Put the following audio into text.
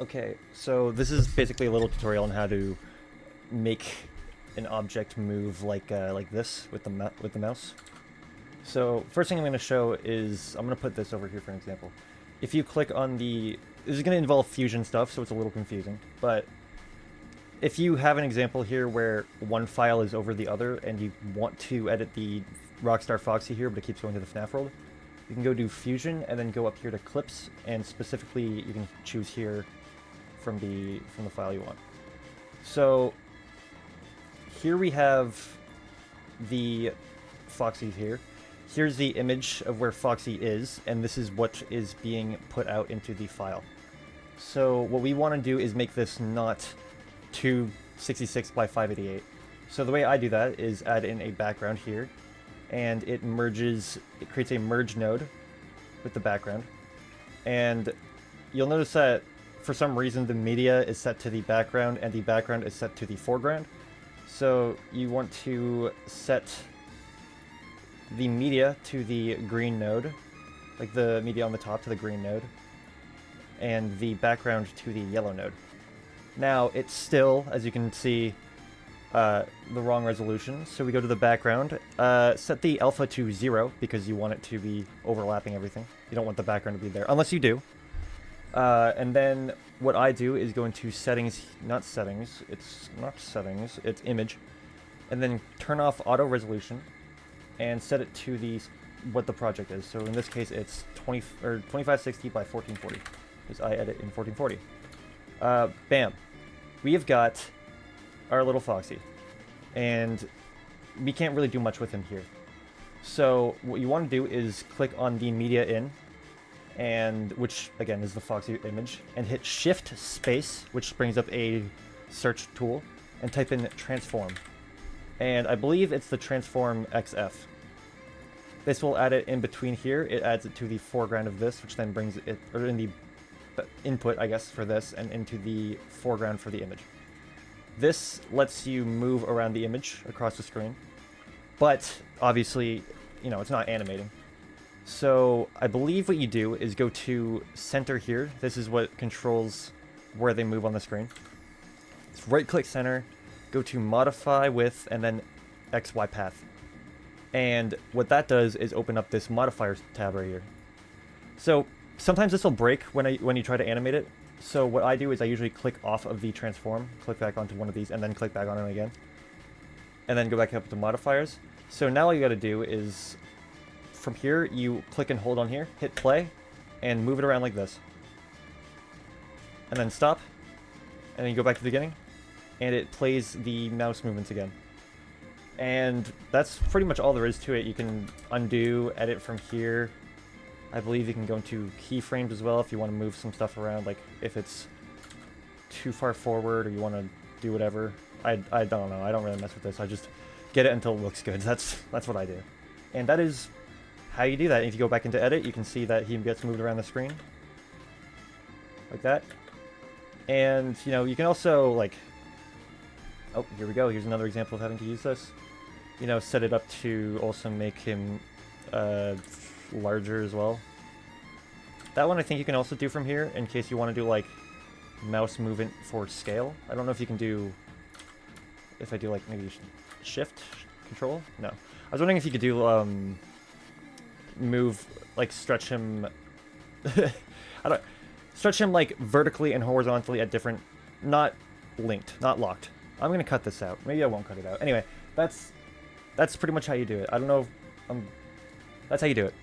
Okay, so this is basically a little tutorial on how to make an object move like this with the mouse. So first thing I'm going to show is I'm going to put this over here for an example. If you click on this is going to involve fusion stuff, so it's a little confusing. But if you have an example here where one file is over the other and you want to edit the Rockstar Foxy here, but it keeps going to the FNAF world, you can go do fusion and then go up here to clips, and specifically you can choose here from the file you want. So here we have the Foxy here. Here's the image of where Foxy is, and this is what is being put out into the file. So what we want to do is make this not 266 by 588. So the way I do that is add in a background here, and it creates a merge node with the background. And you'll notice that for some reason the media is set to the background and the background is set to the foreground. So you want to set the media to the green node, like the media on the top to the green node, and the background to the yellow node. Now it's still, as you can see, the wrong resolution, so we go to the background, set the alpha to 0 because you want it to be overlapping everything. You don't want the background to be there, unless you do. And then what I do is go into settings, it's image, and then turn off auto resolution and set it to what the project is. So in this case it's 2560 by 1440 because I edit in 1440. Bam. We have got our little Foxy, and we can't really do much with him here. So what you want to do is click on the media in, and which again is the Foxy image, and hit Shift Space, which brings up a search tool, and type in transform. And I believe it's the transform XF. This will add it in between here. It adds it to the foreground of this, which then brings it, or in the input, I guess, for this, and into the foreground for the image. This lets you move around the image across the screen, but obviously, you know, it's not animating. So I believe what you do is go to center here. This is what controls where they move on the screen. It's right-click center, go to modify with, and then XY path. And what that does is open up this modifiers tab right here. So sometimes this will break when you try to animate it. So what I do is I usually click off of the transform, click back onto one of these, and then click back on it again. And then go back up to modifiers. So now all you gotta do is, from here, you click and hold on here, hit play, and move it around like this. And then stop, and then you go back to the beginning, and it plays the mouse movements again. And that's pretty much all there is to it. You can undo, edit from here. I believe you can go into keyframes as well if you want to move some stuff around, like if it's too far forward or you want to do whatever. I don't know. I don't really mess with this. I just get it until it looks good. That's what I do. And that is how you do that. If you go back into edit, you can see that he gets moved around the screen like that. And, you know, you can also, like, oh, here we go. Here's another example of having to use this. You know, set it up to also make him larger as well. That one I think you can also do from here in case you want to do like mouse movement for scale. I don't know if you can do, if I do like maybe shift control? No. I was wondering if you could do move, like stretch him stretch him like vertically and horizontally at different, not linked, not locked. I'm gonna cut this out. Maybe I won't cut it out. Anyway, that's pretty much how you do it. I don't know, that's how you do it.